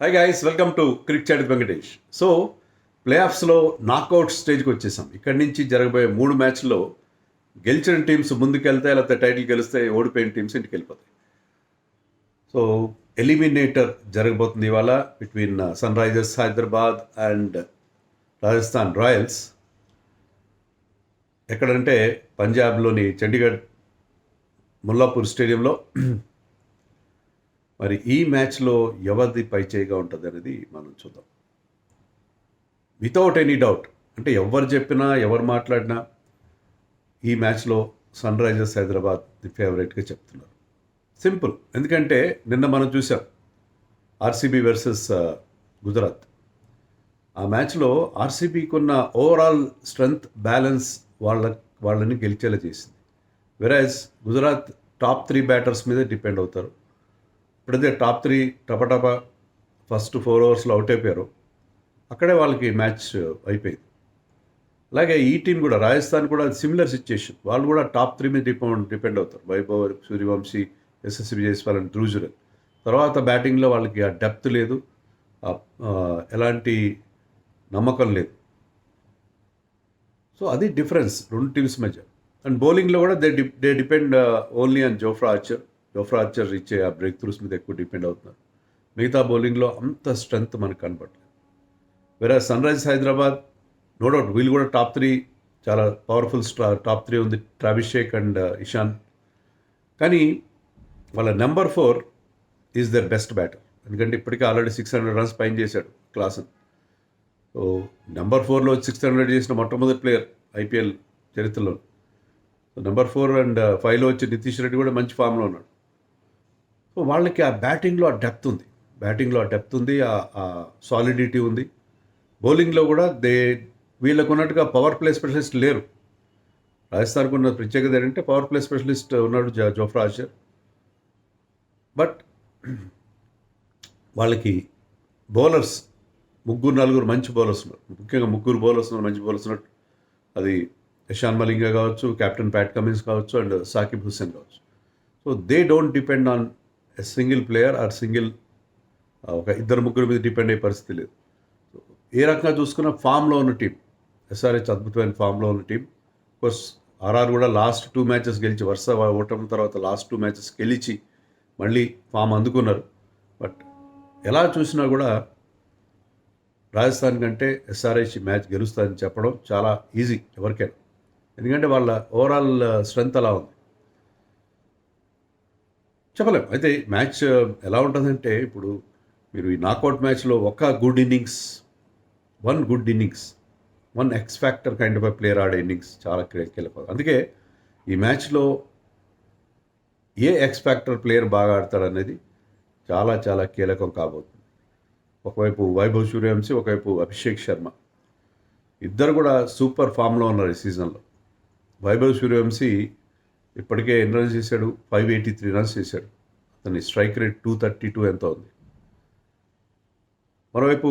Hi guys, welcome to cric chat Venkatesh. So ప్లే ఆఫ్స్లో knockout స్టేజ్కి వచ్చేసాం. ఇక్కడి నుంచి జరగబోయే 3 మ్యాచ్ల్లో గెలిచిన టీమ్స్ ముందుకెళ్తాయి, లేకపోతే టైటిల్ గెలుస్తాయి, ఓడిపోయిన టీమ్స్ ఇంటికి వెళ్ళిపోతాయి. సో ఎలిమినేటర్ జరగబోతుంది ఇవాళ between Sunrisers Hyderabad and Rajasthan Royals. ఎక్కడంటే పంజాబ్లోని చండీగఢ్ ముల్లాపూర్ స్టేడియంలో. మరి ఈ మ్యాచ్లో ఎవరిది పైచేయిగా ఉంటుంది అనేది మనం చూద్దాం. వితౌట్ ఎనీ డౌట్, అంటే ఎవరు చెప్పినా ఎవరు మాట్లాడినా ఈ మ్యాచ్లో సన్ రైజర్స్ హైదరాబాద్ ది ఫేవరెట్గా చెప్తున్నారు. సింపుల్, ఎందుకంటే నిన్న మనం చూసాం ఆర్సీబీ వర్సెస్ గుజరాత్. ఆ మ్యాచ్లో ఆర్సీబీకి ఉన్న ఓవరాల్ స్ట్రెంగ్త్ బ్యాలెన్స్ వాళ్ళని గెలిచేలా చేసింది. వెరాజ్ గుజరాత్ టాప్ 3 బ్యాటర్స్ మీద డిపెండ్ అవుతారు. ఇప్పుడైతే టాప్ 3 టపటప ఫస్ట్ 4 ఓవర్స్లో అవుట్ అయిపోయారు. అక్కడే వాళ్ళకి మ్యాచ్ అయిపోయింది. అలాగే ఈ టీం కూడా, రాజస్థాన్ కూడా సిమిలర్ సిచ్యుయేషన్. వాళ్ళు కూడా టాప్ 3 మీద డిపెండ్ అవుతారు. వైభవ్, సూర్యవంశీ, యశస్వి జైస్వాల్ అండ్ ధ్రువ్. తర్వాత బ్యాటింగ్లో వాళ్ళకి ఆ డెప్త్ లేదు, ఎలాంటి నమ్మకం లేదు. సో అది డిఫరెన్స్ రెండు టీమ్స్ మధ్య. అండ్ బౌలింగ్లో కూడా they depend only on Jofra Archer ఇచ్చే ఆ బ్రేక్ త్రూస్ మీద ఎక్కువ డిపెండ్ అవుతున్నారు. మిగతా బౌలింగ్లో అంత స్ట్రెంగ్త్ మనకు కనపడలేదు. వేరే Sunrisers Hyderabad no doubt వీళ్ళు కూడా టాప్ 3 చాలా పవర్ఫుల్ టాప్ 3 ఉంది, ట్రావిస్ షేక్ అండ్ ఇషాన్. కానీ వాళ్ళ number 4 is there best batter. ఎందుకంటే ఇప్పటికే ఆల్రెడీ 600 రన్స్ పైన చేశాడు క్లాసన్. సో నెంబర్ 4లో 600 చేసిన మొట్టమొదటి ప్లేయర్ ఐపీఎల్ చరిత్రలో. సో నెంబర్ 4 అండ్ 5లో వచ్చి నితీష్ రెడ్డి కూడా మంచి ఫామ్లో ఉన్నాడు. సో వాళ్ళకి ఆ బ్యాటింగ్లో ఆ డెప్త్ ఉంది, ఆ సాలిడిటీ ఉంది. బౌలింగ్లో కూడా వీళ్ళకు ఉన్నట్టుగా పవర్ ప్లే స్పెషలిస్ట్ లేరు. రాజస్థాన్కు ఉన్న ప్రత్యేకత ఏంటంటే పవర్ ప్లే స్పెషలిస్ట్ ఉన్నాడు జోఫ్రా ఆర్చర్. బట్ వాళ్ళకి బౌలర్స్ 3-4 మంచి బౌలర్స్ ఉన్నారు. ముఖ్యంగా 3 బౌలర్స్ ఉన్నారు, మంచి బౌలర్స్ ఉన్నారు. అది ఇషాన్ మలింగా కావచ్చు, కెప్టెన్ ప్యాట్ కమిన్స్ కావచ్చు, అండ్ సాకిబ్ హుస్సేన్ కావచ్చు. So they don't depend on a single player or ఒక 2-3 మీద డిపెండ్ అయ్యే పరిస్థితి లేదు. ఏ రకంగా చూసుకున్న ఫామ్లో ఉన్న టీం ఎస్ఆర్హెచ్ అద్భుతమైన ఫామ్లో ఉన్న టీం. కోర్స్ ఆర్ఆర్ కూడా లాస్ట్ 2 మ్యాచెస్ గెలిచి, వరుస ఓటమి తర్వాత లాస్ట్ 2 మ్యాచెస్ గెలిచి మళ్ళీ ఫామ్ అందుకున్నారు. బట్ ఎలా చూసినా కూడా రాజస్థాన్ కంటే ఎస్ఆర్హెచ్ మ్యాచ్ గెలుస్తుందని చెప్పడం చాలా ఈజీ ఎవరికైనా. ఎందుకంటే వాళ్ళ ఓవరాల్ స్ట్రెంగ్త్ అలా ఉంది, చెప్పలేం. అయితే మ్యాచ్ ఎలా ఉంటుందంటే, ఇప్పుడు మీరు ఈ నాకౌట్ మ్యాచ్లో one good innings, one X factor kind of a player ఆడే ఇన్నింగ్స్ చాలా కీలకం. అందుకే ఈ మ్యాచ్లో ఏ ఎక్స్ ఫ్యాక్టర్ ప్లేయర్ బాగా ఆడతాడనేది చాలా చాలా కీలకం కాబోతుంది. ఒకవైపు వైభవ్ సూర్యవంశీ, ఒకవైపు అభిషేక్ శర్మ, ఇద్దరు కూడా సూపర్ ఫామ్లో ఉన్నారు ఈ సీజన్లో. వైభవ్ సూర్యవంశీ ఇప్పటికే ఎన్ని రన్స్ చేశాడు? 583 రన్స్ చేశాడు. అతని స్ట్రైక్ రేట్ 232 ఎంతో ఉంది. మరోవైపు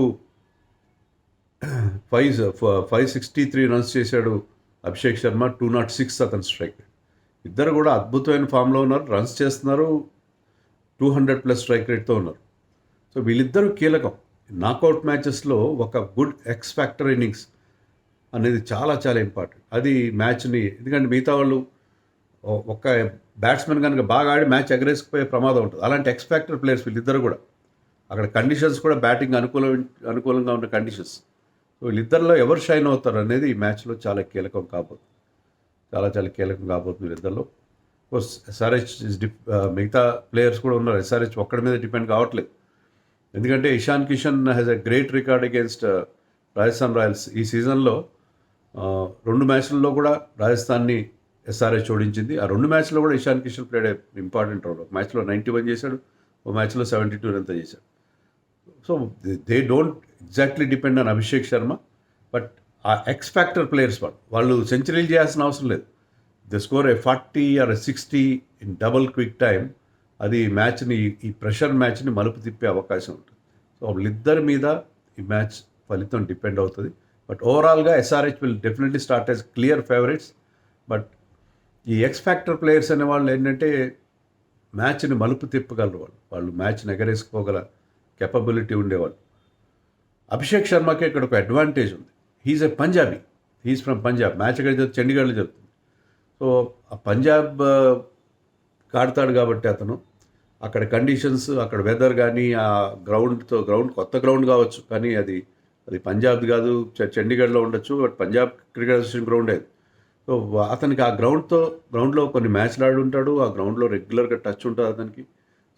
563 రన్స్ చేశాడు అభిషేక్ శర్మ, 206 అతని స్ట్రైక్ రేట్. ఇద్దరు కూడా అద్భుతమైన ఫామ్లో ఉన్నారు, రన్స్ చేస్తున్నారు, 200+ స్ట్రైక్ రేట్తో ఉన్నారు. సో వీళ్ళిద్దరూ కీలకం. నాకౌట్ మ్యాచెస్లో ఒక గుడ్ ఎక్స్ ఫ్యాక్టర్ ఇన్నింగ్స్ అనేది చాలా చాలా ఇంపార్టెంట్. అది మ్యాచ్ని, ఎందుకంటే మిగతా వాళ్ళు ఒక బ్యాట్స్మెన్ కనుక బాగా ఆడి మ్యాచ్ ఎగరేసుకుపోయే ప్రమాదం ఉంటుంది. అలాంటి ఎక్స్ ఫ్యాక్టర్ ప్లేయర్స్ వీళ్ళిద్దరు కూడా. అక్కడ కండిషన్స్ కూడా బ్యాటింగ్ అనుకూలంగా ఉన్న కండిషన్స్. సో వీళ్ళిద్దరిలో ఎవరు షైన్ అవుతారు అనేది ఈ మ్యాచ్లో చాలా కీలకం కాబోతుంది. చాలా చాలా కీలకం కాబోతుంది వీళ్ళిద్దరిలో. కోర్స్ ఎస్ఆర్హెచ్ మిగతా ప్లేయర్స్ కూడా ఉన్నారు. ఎస్ఆర్హెచ్ ఒక్కడి మీద డిపెండ్ కావట్లేదు. ఎందుకంటే Ishan Kishan has a great record against Rajasthan Royals. ఈ సీజన్లో 2 మ్యాచ్లలో కూడా రాజస్థాన్ని ఎస్ఆర్హెచ్ ఓడించింది. ఆ 2 మ్యాచ్లో కూడా Ishan Kishan played important role. ఒక మ్యాచ్లో 91 చేశాడు, ఒక మ్యాచ్లో 72 ఎంతో చేశాడు. So they don't exactly depend on Abhishek Sharma. But ఆ ఎక్స్ ఫ్యాక్టర్ ప్లేయర్స్ వాళ్ళు సెంచరీలు చేయాల్సిన అవసరం లేదు. The score 40 or 60 in double quick time. అది మ్యాచ్ని, ఈ ప్రెషర్ మ్యాచ్ని మలుపు తిప్పే అవకాశం ఉంటుంది. సో వాళ్ళిద్దరి మీద ఈ మ్యాచ్ ఫలితం డిపెండ్ అవుతుంది. బట్ ఓవరాల్గా SRH will definitely start as clear favourites. But ఈ ఎక్స్ ఫ్యాక్టర్ ప్లేయర్స్ అనేవాళ్ళు ఏంటంటే మ్యాచ్ని మలుపు తిప్పగలరు. వాళ్ళు మ్యాచ్ని ఎగరేసుకోగల కెపబిలిటీ ఉండేవాళ్ళు. అభిషేక్ శర్మకి ఇక్కడ ఒక అడ్వాంటేజ్ ఉంది. He's a Punjabi, he's from Punjab. Match ఎక్కడ చండీగఢ్లో జరుగుతుంది. సో ఆ పంజాబ్ ఆడతాడు కాబట్టి అతను అక్కడ కండిషన్స్, అక్కడ వెదర్ కానీ ఆ గ్రౌండ్ కొత్త గ్రౌండ్ కావచ్చు, కానీ అది పంజాబ్ది కాదు, చండీగఢ్లో ఉండొచ్చు, but Punjab cricket association ground అది. సో అతనికి ఆ గ్రౌండ్లో కొన్ని మ్యాచ్లు ఆడి ఉంటాడు, ఆ గ్రౌండ్లో రెగ్యులర్గా టచ్ ఉంటుంది అతనికి.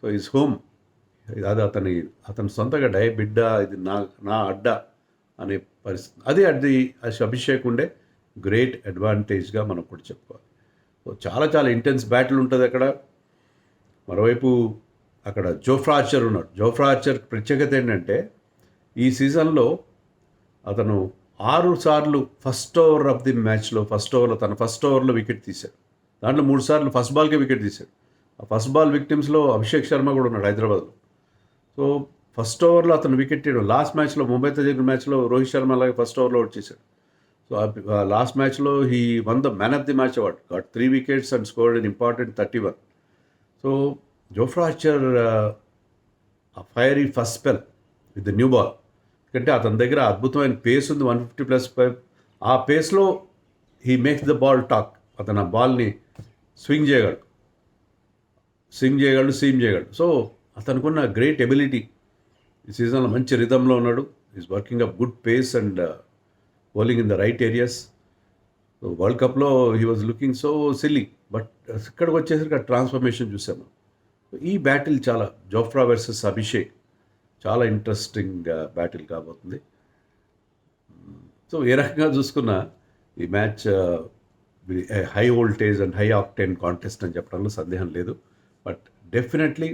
సో ఈజ్ హోమ్, అది అతని సొంతగా బిడ్డ, ఇది నా అడ్డ అనే పరిస్థితి. అది అభిషేక్ ఉండే గ్రేట్ అడ్వాంటేజ్గా మనం కూడా చెప్పుకోవాలి. సో చాలా చాలా ఇంటెన్స్ బ్యాటిల్ ఉంటుంది అక్కడ. మరోవైపు అక్కడ జోఫ్రా ఆర్చర్ ఉన్నాడు. జోఫ్రా ఆర్చర్ ప్రత్యేకత ఏంటంటే ఈ సీజన్లో అతను 6 సార్లు ఫస్ట్ ఓవర్లో తన ఫస్ట్ ఓవర్లో వికెట్ తీశాడు. దాంట్లో 3 సార్లు ఫస్ట్ బాల్కే వికెట్ తీశాడు. ఆ ఫస్ట్ బాల్ విక్టిమ్స్లో అభిషేక్ శర్మ కూడా ఉన్నాడు హైదరాబాద్లో. సో ఫస్ట్ ఓవర్లో అతను వికెట్ తీయడం, లాస్ట్ మ్యాచ్లో ముంబైతో జరిగిన మ్యాచ్లో రోహిత్ శర్మ అలాగే ఫస్ట్ ఓవర్లో అవుట్ చేశాడు. సో లాస్ట్ మ్యాచ్లో he won the man of the match award, got 3 wickets and scored in important 31. So Jofra Archer ఆ fiery first spell with the new ball, ఎందుకంటే అతని దగ్గర అద్భుతమైన పేస్ ఉంది, 150+5. ఆ పేస్లో he makes the ball talk. అతను ఆ బాల్ని స్వింగ్ చేయగలడు, సీమ్ చేయగలడు. సో అతనుకున్న గ్రేట్ ఎబిలిటీ. ఈ సీజన్లో మంచి రిథంలో ఉన్నాడు. Is working up good pace and bowling in the right areas. So world కప్లో he was looking so silly, but ఇక్కడికి వచ్చేసరికి ఆ ట్రాన్స్ఫర్మేషన్ చూసాము. ఈ బ్యాటిల్ చాలా, జోఫ్రా వర్సెస్ అభిషేక్, చాలా ఇంట్రెస్టింగ్ బ్యాటిల్ కాబోతుంది. సో ఏ రకంగా చూసుకున్నా ఈ match high voltage and high octane contest అని చెప్పడంలో సందేహం లేదు. But definitely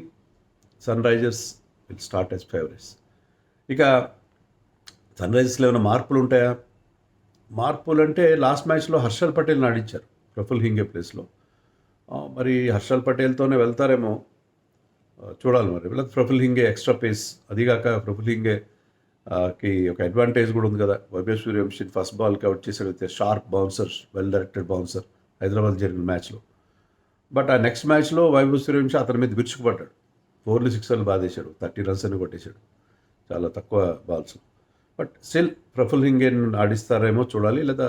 Sunrisers will start as favourites. ఇక సన్ రైజర్స్లో ఏమైనా మార్పులు ఉంటాయా? మార్పులు అంటే లాస్ట్ మ్యాచ్లో హర్షల్ పటేల్ని ఆడించారు ప్రఫుల్ హింగే ప్లేస్లో. మరి హర్షల్ పటేల్తోనే వెళ్తారేమో, చూడాలి. మరి వీళ్ళకి ప్రఫుల్ హింగే ఎక్స్ట్రా పేస్, అదిగాక ప్రఫుల్ హింగేకి ఒక అడ్వాంటేజ్ కూడా ఉంది కదా. వైభవ్ సూర్యవంశీని ఫస్ట్ బాల్కి అవుట్ చేసేది sharp bouncer, well directed bouncer Hyderabad జరిగిన మ్యాచ్లో. బట్ ఆ నెక్స్ట్ మ్యాచ్లో వైభవ్ సూర్యవంశీ అతని మీద విరుచుకుపడ్డాడు, 4లు 6లు బాధేశాడు, 30 రన్స్ అని కొట్టేశాడు, చాలా తక్కువ బాల్స్. బట్ స్టిల్ ప్రఫుల్ హింగేని ఆడిస్తారేమో చూడాలి, లేదా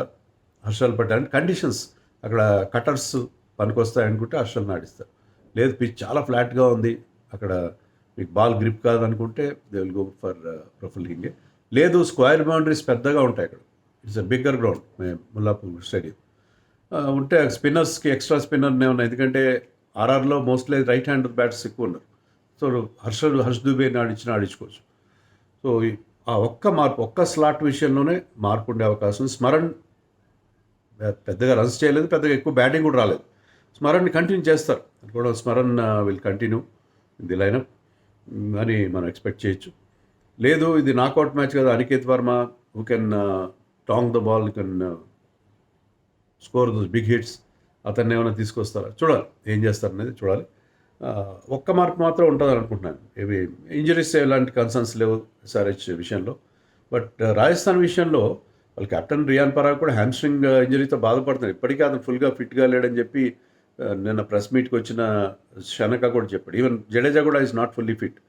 హర్షల్ పటేల్. కండిషన్స్ అక్కడ కటర్స్ పనికొస్తాయనుకుంటే హర్షల్ని ఆడిస్తారు. లేదు పిచ్ చాలా ఫ్లాట్గా ఉంది, అక్కడ మీకు బాల్ గ్రిప్ కాదనుకుంటే they will go for Praful Hinge. లేదు స్క్వేర్ బౌండరీస్ పెద్దగా ఉంటాయి అక్కడ, it's a bigger ground Mullanpur stadium. ఉంటే స్పిన్నర్స్కి ఎక్స్ట్రా స్పిన్నర్నే ఉన్నాయి, ఎందుకంటే ఆర్ఆర్లో మోస్ట్లీ రైట్ హ్యాండ్ బ్యాట్స్ ఎక్కువ ఉన్నారు. సో హర్ష్ దుబేని ఆడించుకోవచ్చు. సో ఆ ఒక్క స్లాట్ విషయంలోనే మార్పు ఉండే అవకాశం. స్మరణ్ పెద్దగా రన్స్ చేయలేదు, పెద్దగా ఎక్కువ బ్యాటింగ్ కూడా రాలేదు. స్మరణ్ని కంటిన్యూ చేస్తారు కూడా, Smaran will continue in the lineup అని మనం ఎక్స్పెక్ట్ చేయొచ్చు. లేదు ఇది నాకౌట్ మ్యాచ్ కదా, Aniket Varma who can tonk the ball, can score those big hits, అతన్ని ఏమైనా తీసుకొస్తారా చూడాలి, ఏం చేస్తారు అనేది చూడాలి. ఒక్క మార్పు మాత్రం ఉంటుందని అనుకుంటున్నాను. ఇవి ఇంజరీస్ ఎలాంటి కన్సర్న్స్ లేవు ఎస్ఆర్హెచ్ విషయంలో. బట్ రాజస్థాన్ విషయంలో వాళ్ళ కెప్టెన్ రియాన్ పరాగ్ కూడా హ్యామ్స్ట్రింగ్ ఇంజరీతో బాధపడుతున్నారు. ఇప్పటికీ అతను ఫుల్గా ఫిట్గా లేడని చెప్పి నిన్న ప్రెస్ మీట్కి వచ్చిన షనక కూడా చెప్పాడు. ఈవెన్ జడేజా కూడా ఈజ్ నాట్ ఫుల్లీ ఫిట్.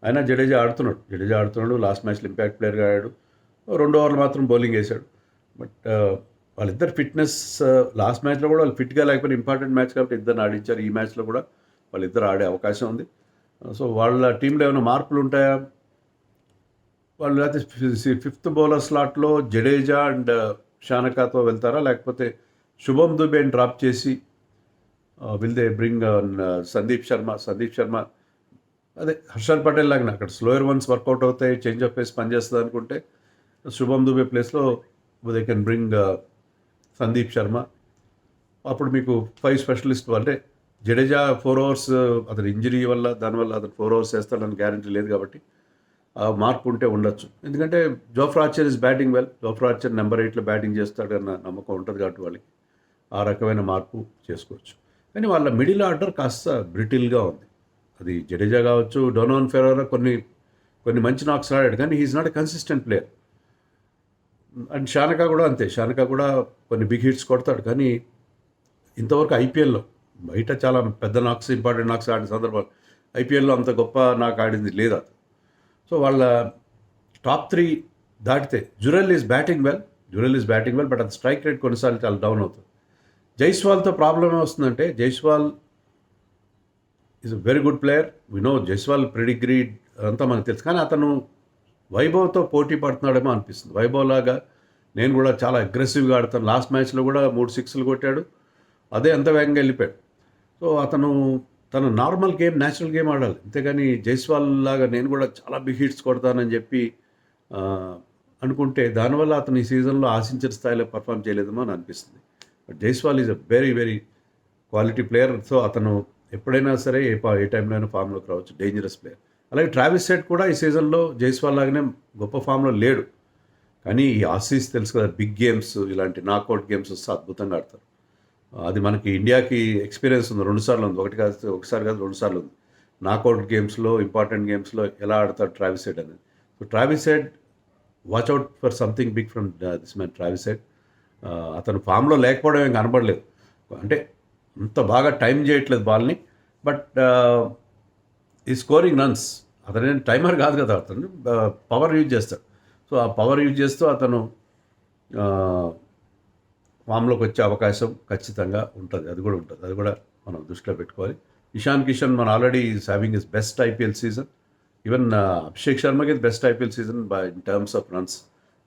అయినా జడేజా ఆడుతున్నాడు. లాస్ట్ మ్యాచ్లో ఇంపాక్ట్ ప్లేయర్గా ఆడాడు. 2 ఓవర్లు మాత్రం బౌలింగ్ వేశాడు. బట్ వాళ్ళిద్దరు ఫిట్నెస్, లాస్ట్ మ్యాచ్లో కూడా వాళ్ళు ఫిట్గా లేకపోయినా ఇంపార్టెంట్ మ్యాచ్ కాబట్టి ఇద్దరిని ఆడించారు. ఈ మ్యాచ్లో కూడా వాళ్ళిద్దరు ఆడే అవకాశం ఉంది. సో వాళ్ళ టీంలో ఏమైనా మార్పులు ఉంటాయా? వాళ్ళు అయితే 5th బౌలర్ స్లాట్లో జడేజా అండ్ షానకాతో వెళ్తారా, లేకపోతే శుభం దుబేని డ్రాప్ చేసి will they bring Sandeep Sharma అదే హర్షల్ పటేల్ లాగా అక్కడ స్లోయర్ వన్స్ వర్కౌట్ అవుతాయి, చేంజ్ ఆఫ్ పేస్ పనిచేస్తుంది అనుకుంటే శుభం దుబే ప్లేస్లో they can bring Sandeep Sharma. అప్పుడు మీకు 5 స్పెషలిస్ట్, అంటే జడేజా 4 ఓవర్స్ అతని ఇంజరీ వల్ల దానివల్ల అతను 4 ఓవర్స్ వేస్తాడని గ్యారంటీ లేదు కాబట్టి మార్పు ఉంటే ఉండొచ్చు. ఎందుకంటే Jofra Archer is batting well, Jofra Archer number 8లో బ్యాటింగ్ చేస్తాడన్న నమ్మకం ఉంటుంది కాబట్టి వాళ్ళకి ఆ రకమైన మార్పు చేసుకోవచ్చు. కానీ వాళ్ళ మిడిల్ ఆర్డర్ కాస్త బ్రిటిల్గా ఉంది. అది జడేజా కావచ్చు, డొనోవన్ ఫెరరా కొన్ని మంచి నాక్స్ ఆడాడు, కానీ he's not a consistent player. And Shanaka కూడా అంతే, షానకా కూడా కొన్ని బిగ్ హిట్స్ కొడతాడు, కానీ ఇంతవరకు ఐపీఎల్లో బయట చాలా పెద్ద నాక్స్, ఇంపార్టెంట్ నాక్స్ ఆడిన సందర్భాలు ఐపీఎల్లో అంత గొప్ప నాకు ఆడింది లేదు అతను. సో వాళ్ళ టాప్ 3 దాటితే Jurel is batting well but అది స్ట్రైక్ రేట్ కొన్నిసార్లు చాలా డౌన్ అవుతుంది. జైస్వాల్తో ప్రాబ్లం ఏమొస్తుందంటే Jaiswal is a very good player. We know Jaiswal pedigree అంతా మనకు తెలుసు, కానీ అతను వైభవ్తో పోటీ పడుతున్నాడేమో అనిపిస్తుంది. వైభవ్ లాగా నేను కూడా చాలా అగ్రెసివ్గా ఆడతాను. లాస్ట్ మ్యాచ్లో కూడా 3 సిక్స్లు కొట్టాడు, అదే అంత వేగంగా వెళ్ళిపోయాడు. సో అతను తన నార్మల్ గేమ్, న్యాచురల్ గేమ్ ఆడాలి, అంతేగాని జైస్వాల్ లాగా నేను కూడా చాలా బిగ్ హిట్స్ కొడతానని చెప్పి అనుకుంటే దానివల్ల అతను ఈ సీజన్లో ఆశించిన స్థాయిలో పర్ఫామ్ చేయలేదేమో అని అనిపిస్తుంది. But Jaiswal is a very very quality player. So అతను ఎప్పుడైనా సరే ఏ టైంలో అయినా ఫామ్లోకి రావచ్చు, డేంజరస్ ప్లేయర్. అలాగే ట్రావిస్ హెడ్ కూడా ఈ సీజన్లో జైస్వాల్ లాగానే గొప్ప ఫామ్లో లేడు, కానీ ఈ ఆసీస్ తెలుసు కదా, బిగ్ గేమ్స్ ఇలాంటి నాకౌట్ గేమ్స్ వస్తే అద్భుతంగా ఆడతారు. అది మనకి ఇండియాకి ఎక్స్పీరియన్స్ ఉంది, 2 సార్లు ఉంది, ఒకసారి కాదు 2 సార్లు ఉంది. నాకౌట్ గేమ్స్లో, ఇంపార్టెంట్ గేమ్స్లో ఎలా ఆడతాడు ట్రావిస్ హెడ్ అనేది. So Travis Head, watch out for something big from this man Travis Head. అతను ఫామ్లో లేకపోవడం ఏం కనబడలేదు, అంటే అంత బాగా టైం చేయట్లేదు బాల్ని, బట్ ఈ స్కోరింగ్ రన్స్. అతను టైమర్ కాదు కదా, అతను పవర్ యూజ్ చేస్తాడు. సో ఆ పవర్ యూజ్ చేస్తూ అతను ఫామ్లోకి వచ్చే అవకాశం ఖచ్చితంగా ఉంటుంది, అది కూడా మనం దృష్టిలో పెట్టుకోవాలి. ఇషాన్ కిషన్ మన already is having his best IPL season. Even Abhishek శర్మకి ఇది best IPL season in terms of runs,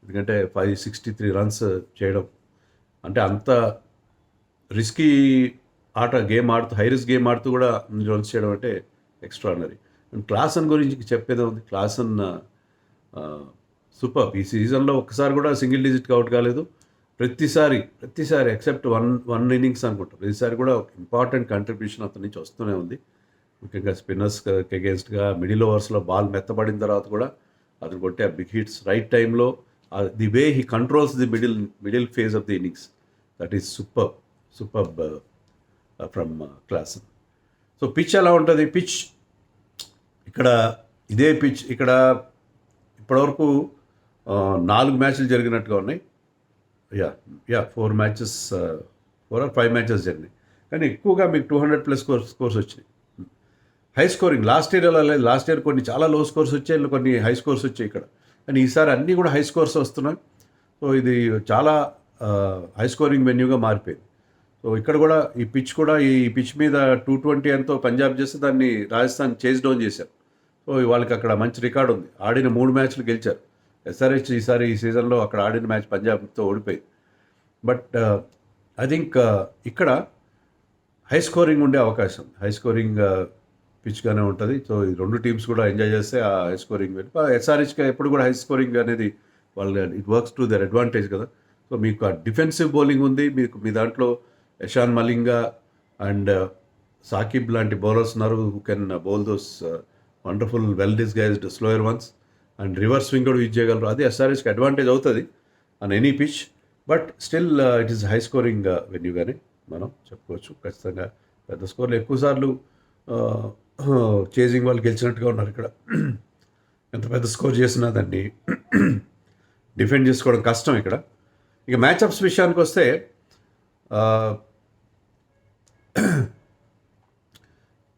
ఎందుకంటే 563 రన్స్ చేయడం అంటే అంత రిస్కీ గేమ్ ఆడుతూ, హై రిస్క్ గేమ్ ఆడుతూ కూడా రన్స్ చేయడం అంటే ఎక్స్ట్రాడినరీ. అండ్ క్లాసన్ గురించి చెప్పేదే ఉంది. Klaasen super. ఈ సీజన్లో ఒక్కసారి కూడా సింగిల్ డిజిట్కి అవుట్ కాలేదు. ప్రతిసారి ఎక్సెప్ట్ వన్ ఇన్నింగ్స్ అనుకుంటా, ప్రతిసారి కూడా ఒక ఇంపార్టెంట్ కంట్రిబ్యూషన్ అతని నుంచి వస్తూనే ఉంది. ముఖ్యంగా స్పిన్నర్స్కి అగేన్స్ట్గా మిడిల్ ఓవర్స్లో బాల్ మెత్తబడిన తర్వాత కూడా అతను కొట్టే ఆ బిగ్ హిట్స్ రైట్ టైంలో, the way he controls the middle phase of the innings, that is super from Klaasen. So pitch ఎలా ఉంటుంది? పిచ్ ఇక్కడ ఇదే పిచ్ ఇక్కడ ఇప్పటివరకు 4 మ్యాచ్లు జరిగినట్టుగా ఉన్నాయి. 4 మ్యాచెస్ 4 or 5 మ్యాచెస్ జరిగినాయి, కానీ ఎక్కువగా మీకు 200+ స్కోర్స్ వచ్చినాయి. హై స్కోరింగ్ లాస్ట్ ఇయర్ అలా లేదు. లాస్ట్ ఇయర్ కొన్ని చాలా లో స్కోర్స్ వచ్చాయి, కొన్ని హై స్కోర్స్ వచ్చాయి ఇక్కడ, కానీ ఈసారి అన్నీ కూడా హై స్కోర్స్ వస్తున్నాయి. సో ఇది చాలా హై స్కోరింగ్ వెన్యూగా మారిపోయింది. సో ఇక్కడ కూడా ఈ పిచ్ మీద 220 ఎంతో పంజాబ్ చేస్తే దాన్ని రాజస్థాన్ చేజ్ డౌన్ చేశారు. సో వాళ్ళకి అక్కడ మంచి రికార్డు ఉంది, ఆడిన 3 మ్యాచ్లు గెలిచారు. ఎస్ఆర్హెచ్ ఈ సీజన్లో అక్కడ ఆడిన మ్యాచ్ పంజాబ్తో ఓడిపోయింది. బట్ ఐ థింక్ ఇక్కడ హై స్కోరింగ్ ఉండే అవకాశం, హై స్కోరింగ్ పిచ్గానే ఉంటుంది. సో ఈ 2 టీమ్స్ కూడా ఎంజాయ్ చేస్తే ఆ హై స్కోరింగ్ ఎస్ఆర్హెచ్కి ఎప్పుడు కూడా హై స్కోరింగ్ అనేది వాళ్ళు it works to their advantage కదా. సో మీకు ఆ డిఫెన్సివ్ బౌలింగ్ ఉంది, మీ దాంట్లో యషాన్ మలింగా అండ్ సాకిబ్ లాంటి బౌలర్స్ ఉన్నారు who can bowl those wonderful well disguised slower ones, and reverse swing కూడా యూజ్ చేయగలరు. అది ఎస్ఆర్హెచ్కి అడ్వాంటేజ్ అవుతుంది on any pitch. But still it is high scoring వెన్యూగానే మనం చెప్పుకోవచ్చు. ఖచ్చితంగా పెద్ద స్కోర్లు ఎక్కువసార్లు చేజింగ్ వాళ్ళు గెలిచినట్టుగా ఉన్నారు ఇక్కడ. ఎంత పెద్ద స్కోర్ చేసినా దాన్ని డిఫెండ్ చేసుకోవడం కష్టం ఇక్కడ. ఇక మ్యాచ్అప్స్ విషయానికి వస్తే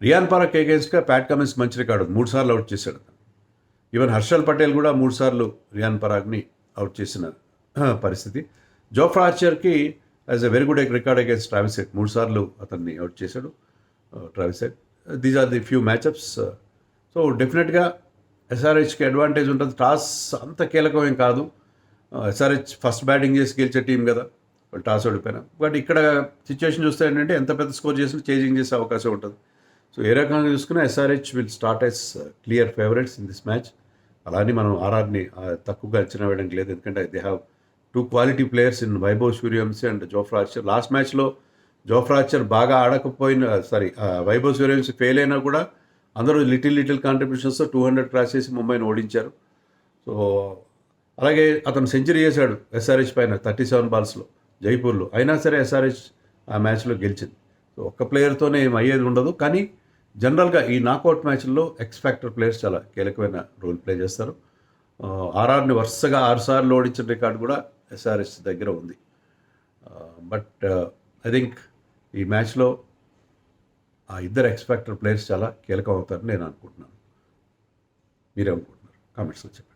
రియాన్ పరాగ్ అగేన్స్ట్గా ప్యాట్ కమిన్స్ మంచి రికార్డు, 3 సార్లు అవుట్ చేశాడు. ఈవెన్ హర్షల్ పటేల్ కూడా 3 సార్లు రియాన్ పరాగ్ని అవుట్ చేసిన పరిస్థితి. జోఫ్రా ఆర్చర్కి has a very good record against Travis Head, 3 సార్లు అతన్ని అవుట్ చేశాడు Travis Head. These are the few matchups. So డెఫినెట్గా ఎస్ఆర్హెచ్కి అడ్వాంటేజ్ ఉంటుంది. టాస్ అంత కీలకమేం కాదు, ఎస్ఆర్హెచ్ ఫస్ట్ బ్యాటింగ్ చేసి గెలిచే టీం కదా, వాళ్ళు టాస్ ఓడిపోయినా. బట్ ఇక్కడ సిచ్యువేషన్ చూస్తే ఏంటంటే ఎంత పెద్ద స్కోర్ చేసినా చేజింగ్ చేసే అవకాశం ఉంటుంది. సో ఏ రకంగా చూసుకున్నా SRH will start as clear favourites in this match. అలానే మనం ఆర్ఆర్ని తక్కువగా అంచనా వేయడానికి లేదు, ఎందుకంటే they have 2 quality players in Vaibhav Suryavanshi and Jofra Archer. Last మ్యాచ్లో జోఫ్రా ఆర్చర్ బాగా ఆడకపోయినా, వైభవ్ సూర్యవంశీ ఫెయిల్ అయినా కూడా అందరూ లిటిల్ కాంట్రిబ్యూషన్స్తో 200 క్రాస్ చేసి ముంబైని ఓడించారు. సో అలాగే అతను సెంచరీ చేశాడు ఎస్ఆర్హెచ్ పైన 37 బాల్స్లో జైపూర్లో, అయినా సరే ఎస్ఆర్హెచ్ ఆ మ్యాచ్లో గెలిచింది. సో ఒక్క ప్లేయర్తోనే ఏం అయ్యేది ఉండదు, కానీ జనరల్గా ఈ నాకౌట్ మ్యాచ్ల్లో ఎక్స్ ఫ్యాక్టర్ ప్లేయర్స్ చాలా కీలకమైన రోల్ ప్లే చేస్తారు. ఆర్ఆర్ని వరుసగా 6 సార్లు ఓడించిన రికార్డు కూడా ఎస్ఆర్హెచ్ దగ్గర ఉంది. బట్ ఐ థింక్ ఈ మ్యాచ్లో ఆ ఇద్దరు ఎక్స్ ఫ్యాక్టర్ ప్లేయర్స్ చాలా కీలకం అవుతారని నేను అనుకుంటున్నాను. మీరేమనుకుంటున్నారు? కామెంట్స్లో చెప్పండి.